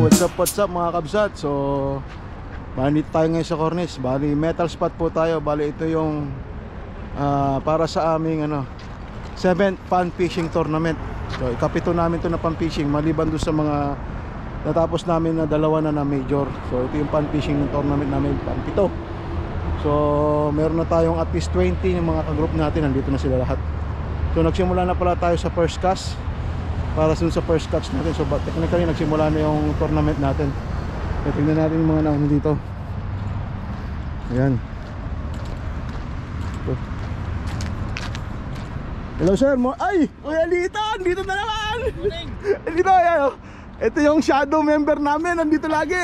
What's up mga kabsat? So bali tayo ngayon sa Cornice. Bali metal spot po tayo. Bali ito yung para sa aming 7th pan fishing tournament. So ikapito namin to na pan fishing, maliban doon sa mga natapos namin na dalawa na major. So ito yung pan fishing tournament namin, pan pito. So meron na tayong at least 20 ng mga ka-group natin. Nandito na sila lahat. So nagsimula na pala tayo sa first cast. Para sa first catch natin. So technically nagsimula na yung tournament natin. So tingnan natin yung mga naano dito. Ayan. So. Hello sir. Ay! Kuya Lito! Dito na naman! Dito, ayan. Ito yung shadow member namin. Nandito lagi.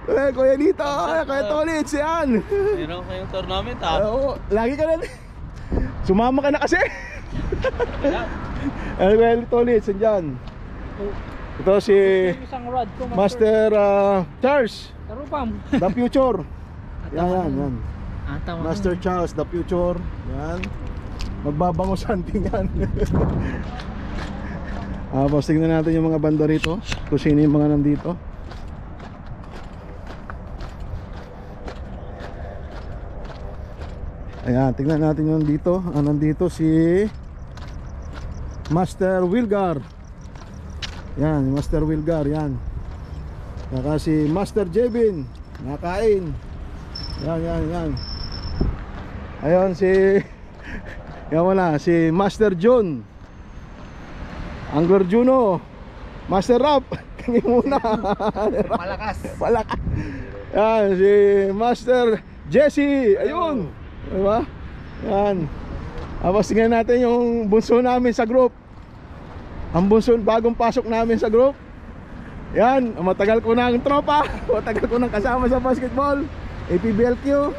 Kuya Lito, Kuya Tolits. Yan. Meron kayong tournament ha? Oo. Lagi ka na. Sumama ka na kasi. Well, Tolits, andyan. Ito si Master Charles The Future. Yan. Master Charles The Future. Yan. Magbabango santing yan. Tapos tingnan natin yung mga banda rito, kung sino yung mga nandito. Ayan, tingnan natin yung dito. Nandito si Master Wilgar. Yan, Master Wilgar, yan. Saka si Master Jebin, nakain. Yan. Ayun si yan wala, si Master John Angler Juno. Master Rap, kami muna. Malakas. Yan, si Master Jesse. Ayun, diba? Yan. Tapos tingnan natin yung bunso namin sa group. Ang bunso, bagong pasok namin sa group. Yan, matagal ko ng tropa. Matagal ko ng kasama sa basketball. APBLQ.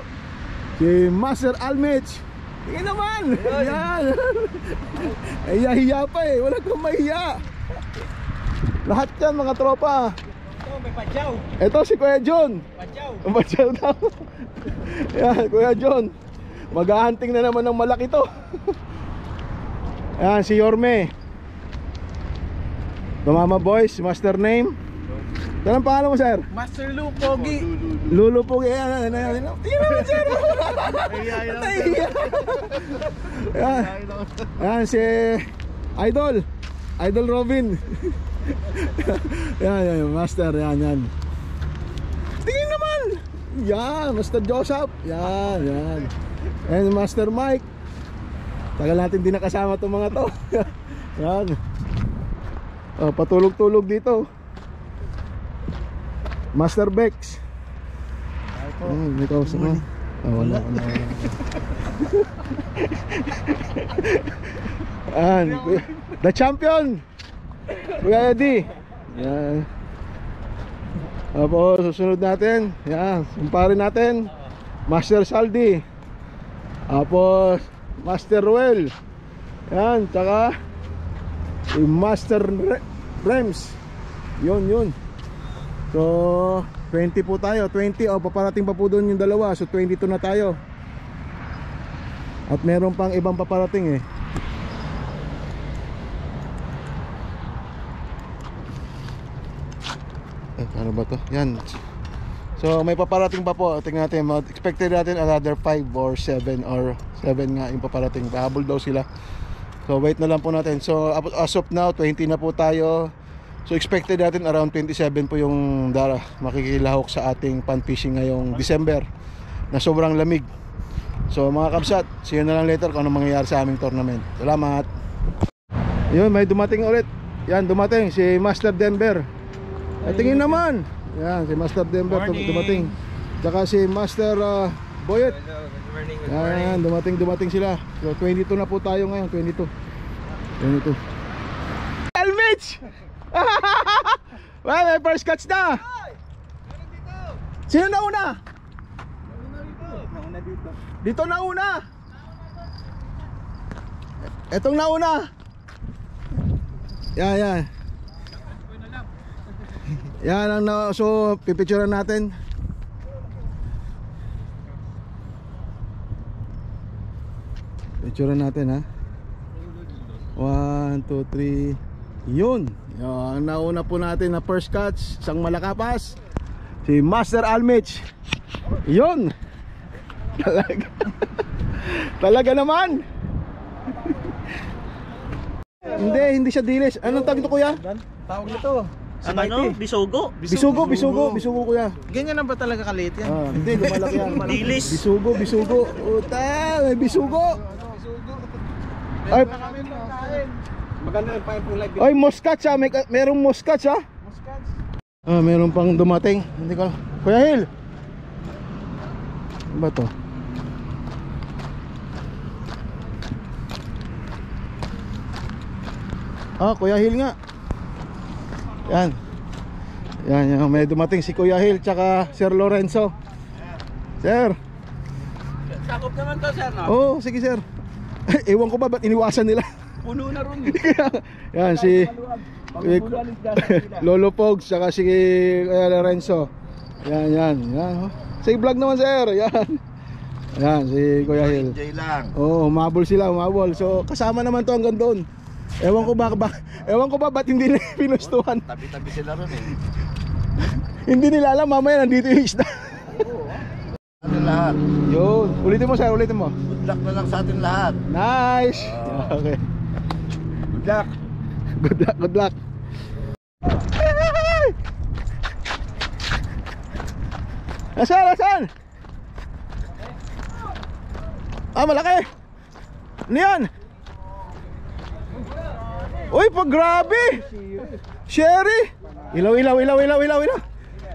Si Master Almich. Tingnan naman. Yan. Ay, hiya pa eh. Wala kang mahiya. Lahat yan mga tropa. Ito, may padyaw. Ito si Kuya John. Padyaw daw. Yan, Kuya John. Maghahunting na naman ng malaki to. Ayan, si Yorme. Dumama boys, master name. Yan ang pangalan mo, sir? Master Lou Pogi. Lulu Pogi. Ayan. Tingnan naman, sir. Ayan, si Idol Robin. Yan, master. Yan. Tingnan naman. Yan, Master Joseph. Yan. And Master Mike. Tagal natin din nakasama itong mga to. Yan. Patulog-tulog dito. Master Bex. May kausap na. Wala. Yan. The champion, Kuya Eddie. Yan. Tapos susunod natin. Yan, kumparin natin Master Saldi. Tapos Master Ruel. Yan, tsaka Master Rems. Yun. So 20 po tayo. 20 paparating pa po doon yung dalawa. So 22 na tayo. At meron pang ibang paparating eh. Ano ba to? Yan. So may paparating pa po. Tingnan natin. Expected natin another 5 or 7 or 7 nga yung paparating. Pahabol daw sila. So wait na lang po natin. So as of now 20 na po tayo. So expected natin around 27 po yung makikilahok sa ating pan fishing ngayong December na sobrang lamig. So mga kabsat, see you na lang later kung ano mangyayari sa aming tournament. Salamat. Yun, may dumating ulit. Yan, dumating si Master Denver. Ay, tingin naman. Yan, si Master Denver dumating. Tsaka si Master Boyet. Yan, dumating sila. So 22 na po tayo ngayon, 22. Elmich! Well, may first catch na. Sino nauna? Dito nauna. Etong nauna. Yan. Yan ang so pipicturean natin. Picturean natin ha. 1, 2, 3. Yun. Yung nauna po natin na first catch, isang malakapas, si Master Almich. Yun. Talaga. Talaga naman. Hindi siya dilis. Anong tawag ito, kuya? Tawag nito. Ang ano? Bisugo? Bisugo, kuya. Ganyan na ba talaga kaliit yan? Hindi, lumalaki yan. Dilis. Bisugo. Uta, may bisugo. Ay, Maganda yung pa yung live. ay, Muscat siya. Merong Muscat siya. Meron pang dumating. Hindi ko. Kuya Hil. Ano ba to? Kuya Hil nga. Yan, may dumating si Kuya Hil tsaka Sir Lorenzo. Sir. Sakop naman to, sir, no? Oo, sige sir. Ewan ko ba ba't iniwasan nila? Puno na ron. Yan si Lolo Pogs tsaka si Kuya Lorenzo. Yan. Oh. Say vlog naman sir. Yan si Kuya Hil. Enjoy lang. Oo, humabol sila. So kasama naman to hanggang doon. Ewan ko ba ba't hindi nila pinustuhan. Tabi-tabi sila ron eh. Hindi nila alam mamaya nandito yung isda. Atin lahat. Yun, ulitin mo sir, ulitin mo. Good luck na lang sa atin lahat. Nice. Okay. Good luck. Nasaan? Malaki. Ano yan? Uy, pag grabe. Sherry. Ilaw.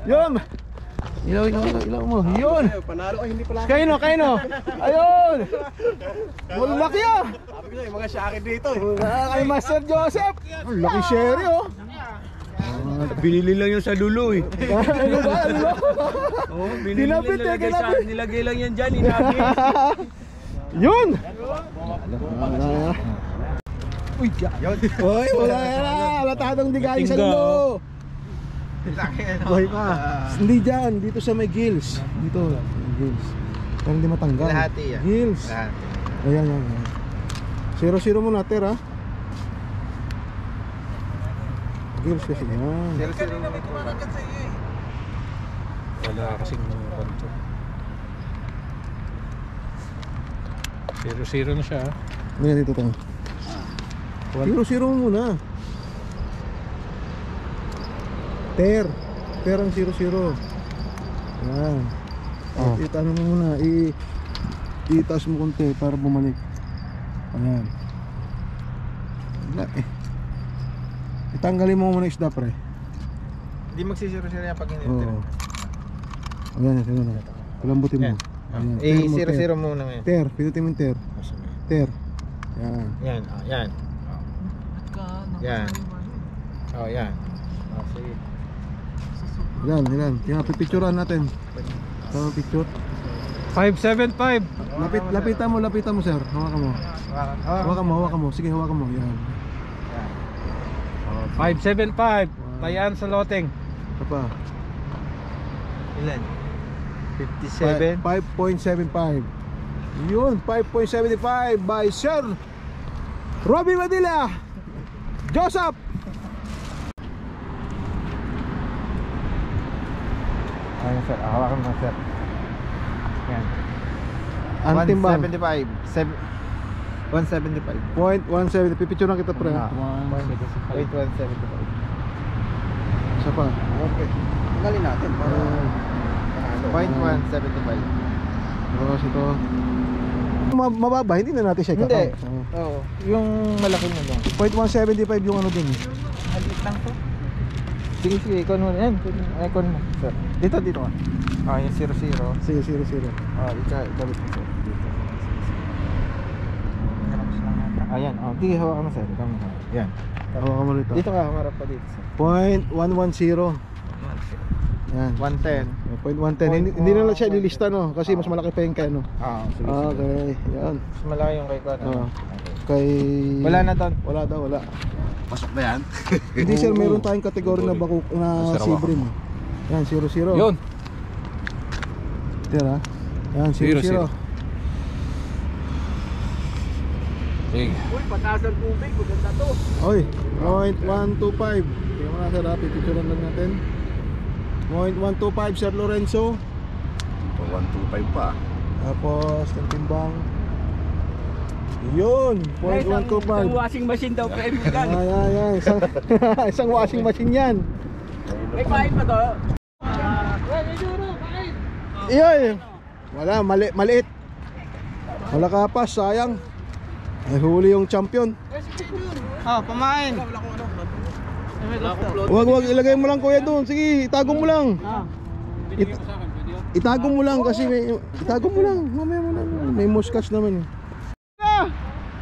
Yun. Ilaw mo. Yun. Panalo ay hindi pala. Kaino. Ayun. Malaki ah. Sabi ko yung mga shakin dito eh. Kay Master Joseph. Ang laki Sherry oh. Binili lang yung sa dulo eh. Ano ba? Oo, Kinapit eh, kinapit. Nilagay lang yan dyan, inagay. Yun. Uy, Uy, wala na. Latadong di galing sa lulo. Buhay pa. Hindi dyan. Dito sa may gills. Dito. Gills. Pero hindi matanggal. Lahati yan. Gills. Ayan. 0-0 muna, Ter ha. Gills kasi yan. Wala kasing konto. 0-0 na siya. Ayan, dito tayo. 0-0 muna. Ter ang 0-0. Yan. Ano mo muna, itaas mo konti para bumalik. Ayan. Wala eh. Itanggalin mo muna isda pre. Hindi magsisiro-siro yan pag hindi. Oo. Ayan, palambutin mo. Ayan. Siro-siro muna ngayon. Ter, pinutin mo yung ter. Ter. Yan. Yan. Yan. Oh, yan. Sige. Yan. Pipicturean natin. Tama picture. 575. Lapitan mo sir. Hawakan mo. Sige, hawakan mo. Yan. 575. Tayan sa loteng. Ito pa. Ilan? 57. 5.75. Yun, 5.75 by Sir Robby Madilla. Joseph. Ayun sir, hawakan mo sir. Yan. Ang timbang 175. 0.170. Pipicture na kita pre. Wait, 175. Isa pa. Okay. Tanggalin natin para 0.175. Tapos ito. Mababa, hindi na natin siya Hindi. kakao. Oo. Yung malaki mo lang. 0.175 yung ano din. Halit lang to. Sige, ikon mo. Yan, ikon mo. Sir. Dito ka. Yung 00. Sige, 0-0. Ibalik mo sir. Dito. Ayan. Di hawakan mo sir. Yan. Hawakan mo rito. Dito ka, humarap pa dito sir. 0.110. Yan. 110. 0.110. Hindi na lang siya ililista no kasi mas malaki pa yung kay ano. Sige. Okay, yan. Mas malaki yung kay Kwan. Kay Wala na doon. Wala daw, wala. Pasok na yan. Hindi sir, meron tayong kategory na bakuk na sibrim. Yan, 0-0. Yun. Tira. Yan, 0-0. Sige. Uy, pataas ang tubig, maganda to. Oy, 0.125. Kaya mga sir, pipicturean lang natin. 0.125 Sir Lorenzo. 125 pa. Tapos, ang timbang. Yun, 0.125. washing machine daw, pre. Ay, isang, isang washing machine yan. May pain pa to. Iyon. Wala, maliit. Wala kapas, sayang. Ay, huli yung champion. Pamain. Wag, ilagay mo lang kuya doon. Sige, itago mo lang. Itago mo lang kasi itago mo lang. Mamaya mo lang. May muskas naman.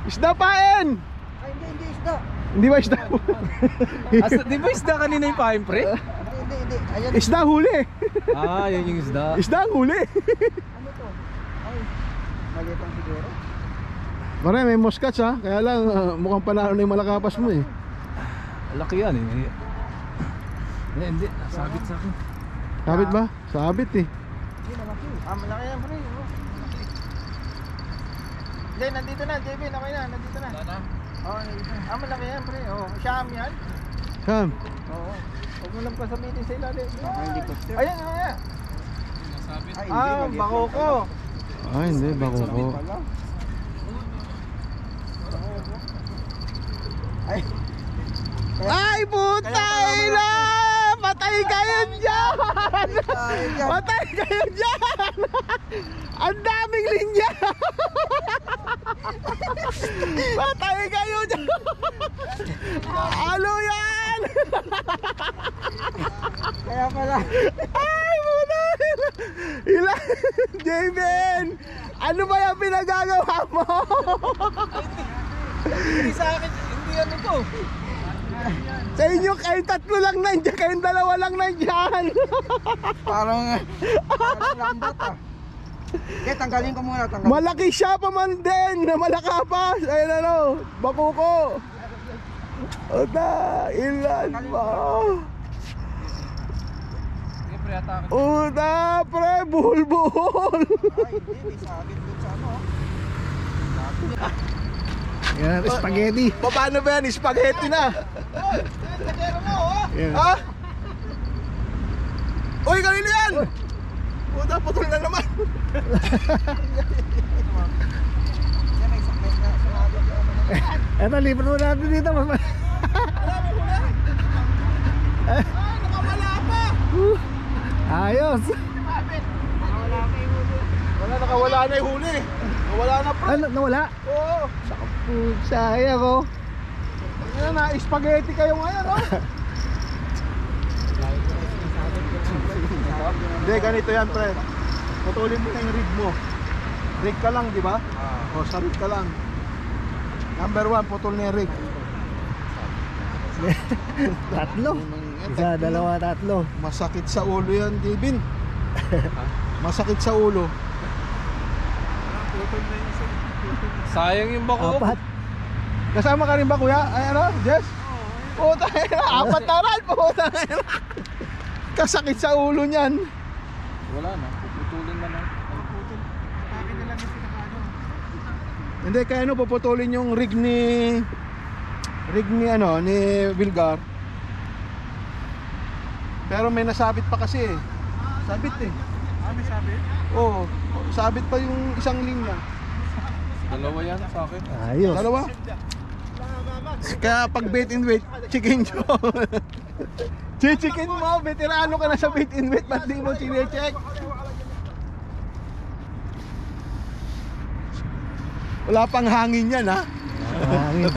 Isda pain! Ay, hindi isda. Hindi ba isda? Di ba isda kanina yung pain, pre? Hindi. Ayan. Isda huli. Yan yung isda. Isda ang huli. Ano to? Ay, malitang siguro. Pare, may muskas ha. Kaya lang mukhang panalo na yung malakapas mo eh. Laki yan eh. Hindi. Sabit sa akin. Sabit ba? Sabit eh. Hindi, malaki. Malaki yan, pre. Hindi, nandito na, JB, okay na, nandito na. Malaki yan, pre. Siyam yan. Sam. Oo. Huwag mo lang pasabitin sa ilalim. Ayan, ayan. Bako ko. Ay, hindi. Bako ko. Ay, putay na! Patay kayo dyan! Patay kayo dyan! Ang daming linya! Patay kayo dyan! Ano yan? Kaya pala. Ay, putay! Ilan? Javen! Ano ba yung pinagagawa mo? Hindi sa akin, hindi ano to. Sa inyo, kayong tatlo lang nandiyan, kayong dalawa lang nandiyan. Parang lambat ah. Kaya tanggalin ko muna, tanggalin. Malaki siya pa man din, na malakapas. Ayun ano, bakuko. Ota, ilan ba? Uta, pre, buhol-buhol. Ay, hindi sabit dun sa ano. Yan, spaghetti. Paano ba yan? Spaghetti na. Ha? Uy, kanino yan? Puta, putol na naman. Eto, libre mo natin dito. Nakawala pa. Ayos. Nakawala na yung huli. Nawala na pa. Ano, nawala? Oo. Sayang ko. Ayan na, spaghetti kayo ngayon, oh. Hindi, ganito yan, pre. Putulin mo na yung rig mo. Rig ka lang, di ba? O, sa rig ka lang. Number 1, putol na yung rig. Tatlo? Isa, dalawa, tatlo. Masakit sa ulo yan, Divin. Masakit sa ulo. Sayang yung bako. Apat. Kasama ka rin ba, kuya? Ay, ano? Jess? Puta na, apat na rin. Puta na. Kasakit sa ulo niyan. Wala na. Puputulin na lang. Hindi, kaya ano, puputulin yung rig ni ano, ni Wilgar. Pero may nasabit pa kasi eh. Sabit eh. May sabit? Oo, sabit pa yung isang linya. Dalawa yan sa akin. Ayos. Dalawa? Kaya pag bait and wait, chicken nyo. Chichikin mo, veterano ka na sa bait and wait, ba't di mo chinecheck? Wala pang hangin yan, ha? Hangin.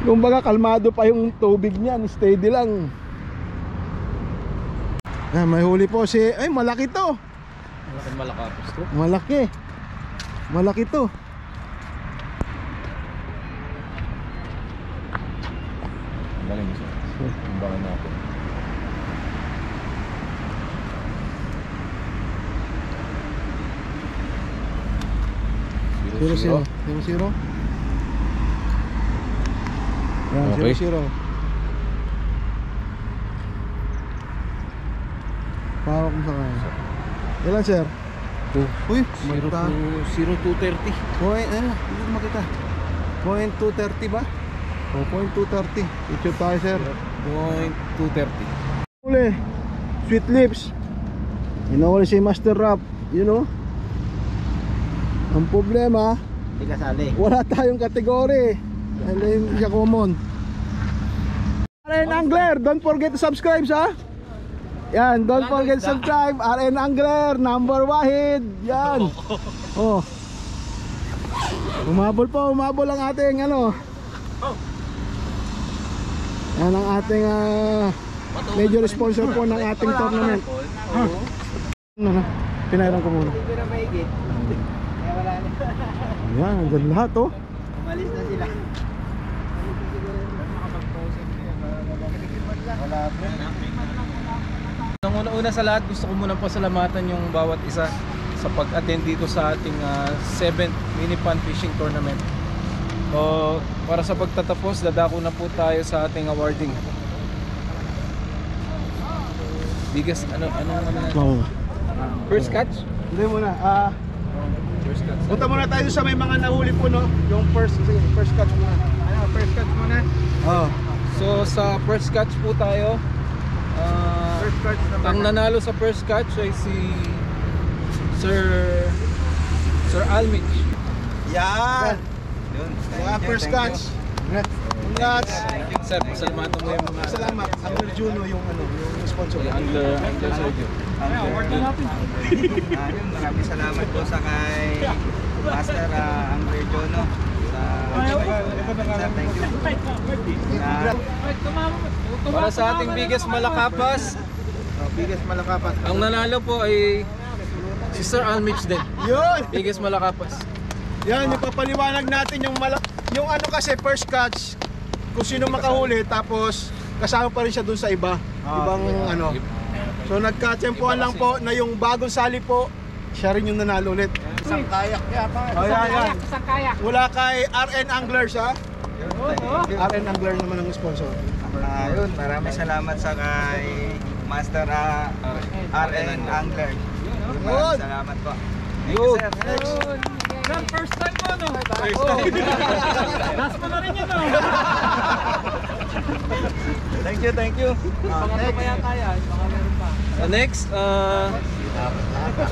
Kumbaga kalmado pa yung tubig niyan, steady lang. May huli po si, ay malaki to. Malaking malakapos to. Malaki. Malaki to. Ang galing siya. Ang baka natin. Zero. Yan, Okay. 0-0. Pawak mo sa kanya. Ilan, sir? Uy, Zero ta. to 0230. Point, hindi ko makita. Point 230 ba? O, point 230. Picture tayo, sir. 230. Uli, Sweet Lips. Inawali si Master Rap. You know? Ang problema, Hindi kasali. wala tayong kategory. Dahil hindi siya common. RN Angler, don't forget to subscribe, ha? Yan, don't forget to subscribe. RN Angler, number wahid. Yan. Oh. Umabol ang ating ano. Yan ang ating major sponsor po ng ating tournament. Ano na? Pinairan ko muna. Hindi ko na maigit. Kaya wala na. Yan, andyan lahat, oh. Umalis na sila. Wala pa. Nang una sa lahat, gusto ko muna pasalamatan yung bawat isa sa pag-attend dito sa ating 7th mini pan fishing tournament. Para sa pagtatapos, dadako na po tayo sa ating awarding. Biggest ano Oo. first catch? Hindi muna. First catch. Punta muna tayo sa may mga nahuli po, no? Yung first catch muna. Ano, first catch muna. Oo. So sa first catch po tayo. First catch number Ang nanalo sa first catch ay si Sir Almich. Yan. Mga first catch. Congrats. Sir, pasalamatan mo yung mga Salamat. Angler Juno yung ano, yung sponsor. Angler Sergio. Ayun, maraming salamat po sa kay Master Angler Jono sa thank you. Para sa ating biggest malakapas, Biggest Malakapas. ang nanalo po ay si Sir Almich din. Yun! Biggest malakapas. Yan, ipapaliwanag natin yung yung ano kasi first catch kung sino makahuli tapos kasama pa rin siya dun sa iba. Ibang ano. So nagkatsempuhan lang po na yung bagong sali po, siya rin yung nanalo ulit. Isang kayak yata. Oh, yan. Wala kay RN Anglers, ha? RN Angler naman ang sponsor. Ayun, maraming salamat sa kay Master RN Angler. Maraming salamat po. Thank you, sir. First time mo, no? First time. Last mo na rin yun, no? Thank you. Next,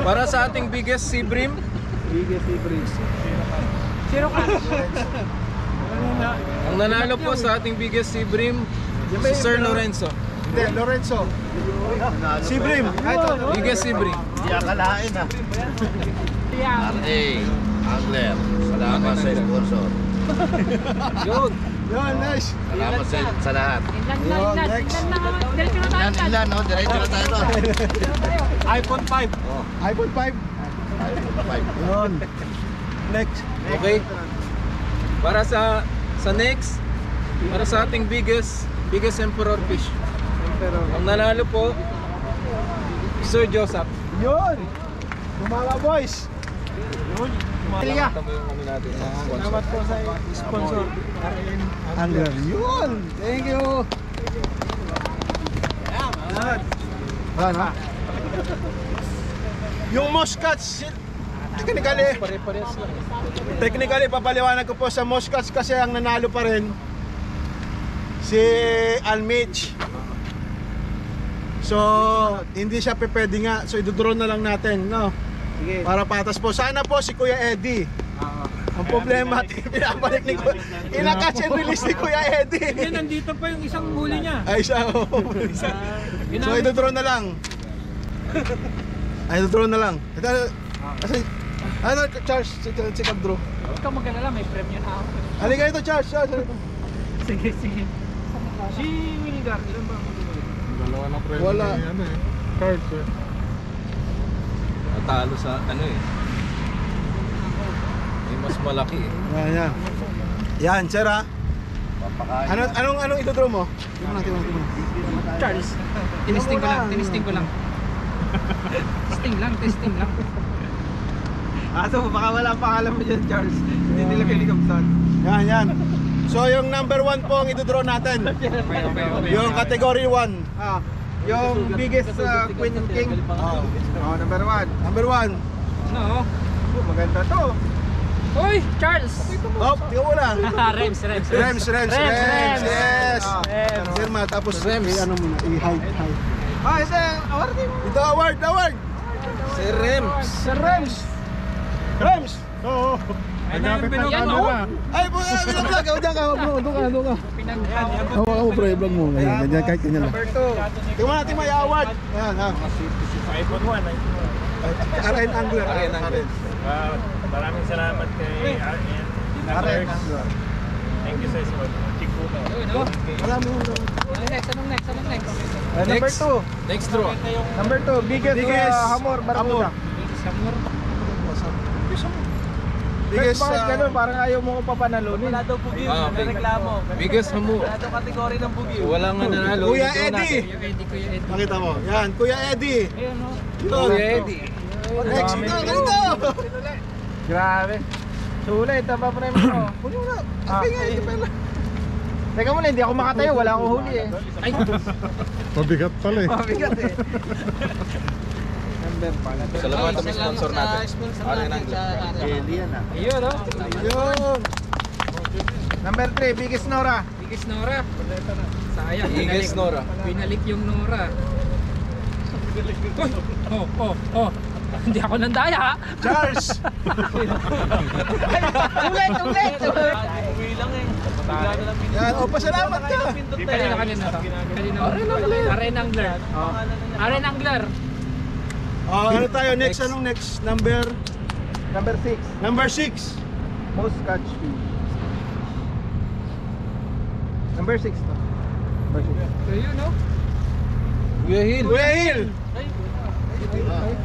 para sa ating biggest sea bream. Ang nanalo po sa ating biggest sea bream, si Sir Lorenzo. Hindi, Lorenzo. Si Brim. Biggest sea bream. Hindi akalain ha. RA Angler. Salamat sa sponsor. Yun. Yun, nice. Salamat sa lahat. Yun, next. Ilan no? Diretso na tayo doon. iPhone 5. iPhone 5. Yun. Next. Okay. Para sa next, para sa ating biggest emperor fish. Ang nanalo po, Sir Joseph. Yun. Mga boys. Palamatan mo yung ano natin. Salamat po sa sponsor. Angler. Yun. Thank you. Ano? Yung Muscats, Pare-parehas lang. technically papaliwanag ko po sa Muscats kasi ang nanalo pa rin si Almich. So, hindi siya pwede nga. So, idodrone na lang natin, no? Sige. Para patas po. Sana po si Kuya Eddie. Ang problema, pinabalik ni Kuya. Ina-catch and release ni Kuya Eddie. Nandito pa yung isang huli niya. Ay, siya. So, idodrone na lang. Ay, idodrone na lang. Ito, kasi, ano, Charles, si Kagdro. Huwag ka mag-alala, may premyo na ako. Halika ito, Charles. Sige. Si Wilgar, ilan ba? Dalawa na pre. Wala. Cards eh. Natalo sa ano eh. May mas malaki eh. Yan. Yan, sir, ha? Anong idodrone mo? Tingnan mo. Charles, tinisting ko lang. Testing lang. So baka wala pangalan mo dyan, Charles. Hindi nila kinikapsan. Yan. So, yung number 1 po ang idodrone natin. Yung category 1. Yung biggest Queen and King. Number 1. Number 1. No. Oh, maganda to. Uy, Charles! Oh, tingnan mo lang. Rems. Rems. Yes. Firma, tapos ano muna, i-hide. Ah, ito yung award mo. Ito, award. Si Rems. Sir Rems. Rems. Oo. Nagkapit ng Yan, camera. Ay, po, bilang vlog. Diyan ka, bro. Doon ka. Pinaghan. Hawa ka mo, pre. Vlog mo. Ganyan, kahit ganyan lang. Number 2. Tingnan natin may award. Yan, ha. iPhone 1. RN Angler. Maraming salamat kay RN. RN Angler. Thank you sa sponsor. Chikuno. Maraming Anong next? Number 2. Next draw. Number 2, biggest hamor, Barbuda. biggest. Bakit ganun? Parang ayaw mo ko papanalunin. Wala daw bugyo. Reklamo. Biggest hamo. Wala daw kategory ng bugyo. Walang nanalo. Kuya Ito Eddie. natin. Kuya Eddie. Makita mo. Yan, Kuya Eddie. Ayun, no? Yun. Kuya Eddie. Next, ganito. Grabe. Sulit, tama pa rin mo. Huli mo na. Apay nga, hindi pa lang. Teka muna, hindi ako makatayo. Wala akong huli eh. Ay, Mabigat pala eh. Mabigat eh. Number pala. Salamat sa sponsor natin. RN Angler. ayun, no? Yun. Number 3, biggest Nora. Biggest Nora. Sayang. Biggest Nora. Pinalik yung Nora. Uy! Oh. Hindi ako nandaya. Charles. Ulit! Uwi lang eh. Bigla na lang Yan, o, pasalamat ka. Kanina to. Aren Angler. Aren Angler. Ano tayo? Next, anong next? Number 6, Number 6. most catch fish. Number 6 to. Number 6. Ayun, no? Kuya Hill. Kuya Hill.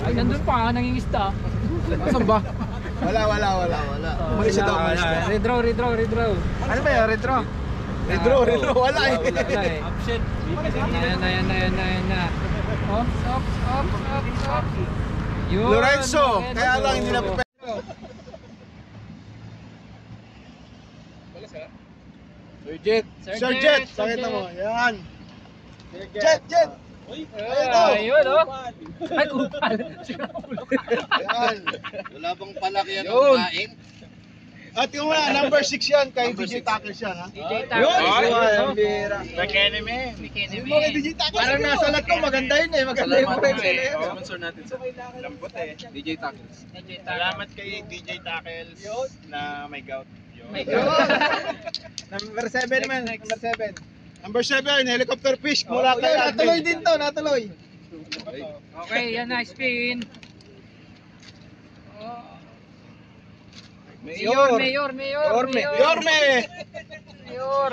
Ay, nandun pa, nangingista. Asan ba? Wala. Umalis siya daw, umalis siya. Redraw. Ano ba yun? Retro? Redro, wala eh. Wala eh. Option. Ayan na. Up. Yun. Lorenzo. Kaya lang hindi na pa. Sir Jet. Sir Jet, pakita mo. Yan. Jet. Ayun, oh. Ay, kupal. Yan. Wala bang palaki yan Yun. kain? At yung wala, number 6 yan. Kay DJ Tackles yan, ha? DJ Yun. Tackles. Nag-enemy. Yung mga DJ Tackles. Parang nasa lat ko, maganda yun eh. Maganda yung Salamat friends kay nila yun. sponsor natin sa Lambot eh. DJ Tackles. Salamat kay DJ Tackles na may gout. My God. Number 7 man, number 7. Number 7, helicopter fish. Mula kay Natuloy din to, natuloy. Okay, yan na, spin. Mayor. Yorme. Mayor.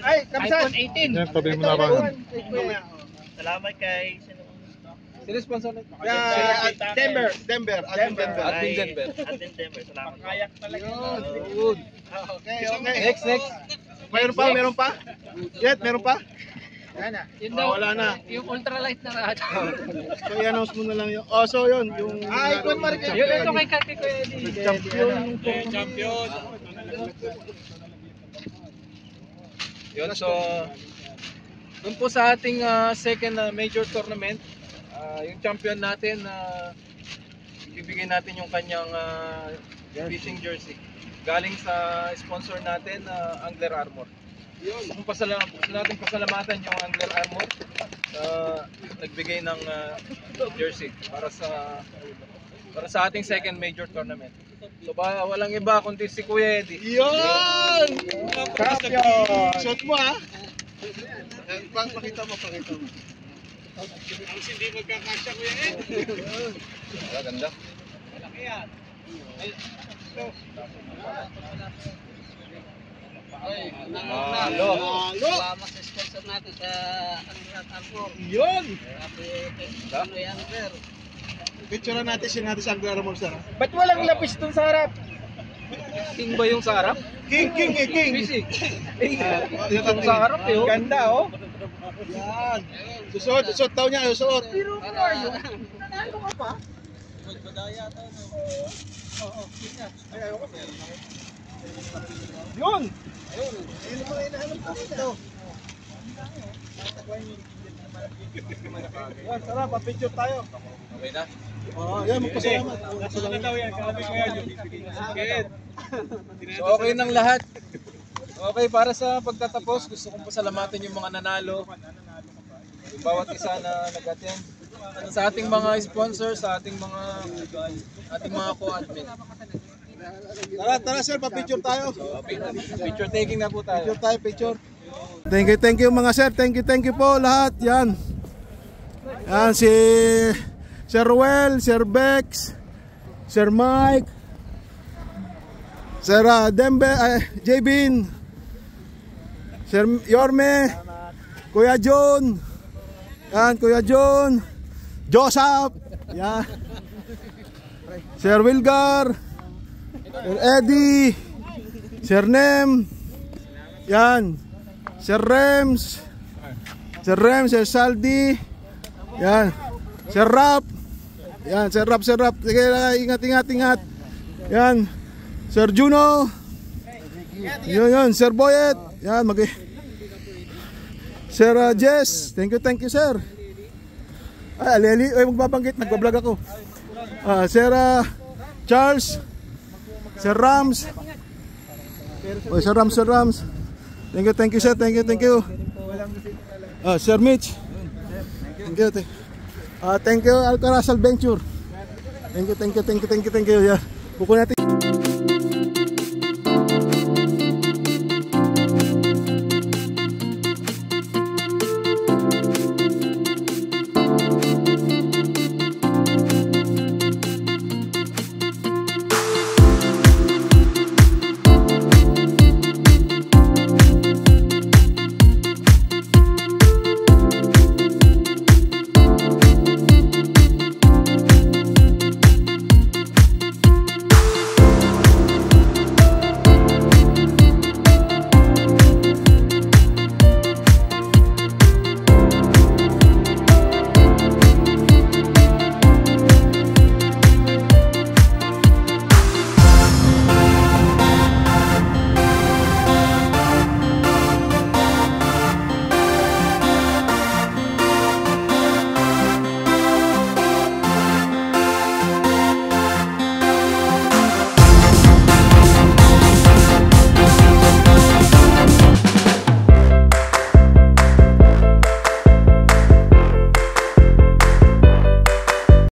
Ay, Kamsan. iPhone 18. Yan, tabi mo na ba? Salamat kay Sino sponsor nito? Denver. Denver. Admin Denver. Atin Denver. Salamat. Kayak talaga. Good. Okay. Next. Meron pa? Jet, meron pa? Yan na. Yun daw. Wala na. Yung ultralight na rad. So, i-announce mo na lang yun. Oh, so yun. Yung... Icon Market. Yun, ito kay Kuya Eddie. Champion. Yun, so doon po sa ating second major tournament, yung champion natin, ibibigay natin yung kanyang fishing jersey. Galing sa sponsor natin, Angler Armor. Gusto natin pasalamatan yung Angler Armor nagbigay ng jersey para sa ating second major tournament. So walang iba kundi si Kuya Eddie. Yun! Champion. Shot mo, ha? Pakita mo. Ang hindi magkakasya, Kuya Eddie. Ganda. Halo. Salamat sa sponsor natin sa Angler. Yun! Ano yan, sir? Picture natin sa Angler Armor, sir. Ba't walang lapis dun sa harap? King ba yung sa harap? King. Dito sa harap eh. Oh. Ganda oh. Yan. Susuot daw niya, susuot. Pero Mario, nanalo ka pa? Yun! Yan, tara, pa-picture tayo. Okay na? Oo, yan, magpasalamat. So okay ng lahat. Okay, para sa pagtatapos, gusto kong pasalamatan yung mga nanalo. Yung bawat isa na nag-attend. Sa ating mga sponsors, sa ating mga co-admin. Tara sir, pa-picture tayo. Picture taking na po tayo. Picture tayo, picture. Thank you mga sir. Thank you po lahat. Yan. Yan si Sir Ruel, Sir Bex, Sir Mike, Sir Dembe, Jabin, Sir Yorme, Kuya John. Yan, Kuya John, Joseph. Yan. Sir Wilgar, Sir Eddie, Sir Nem. Yan. Sir Rems, Sir Saldi. Yan. Sir Rap. Yan, Sir Rap. Sige, ingat. Yan. Sir Juno. Yun, Sir Boyet. Yan, Sir Jess. Thank you, sir. Ay, magbabanggit, nagbablog ako. Sir Charles. Sir Rams. Sir Rams. Thank you, sir. Thank you. Sir Mitch. Thank you, Alcaraz Adventure. Thank you. Yeah. Buko natin.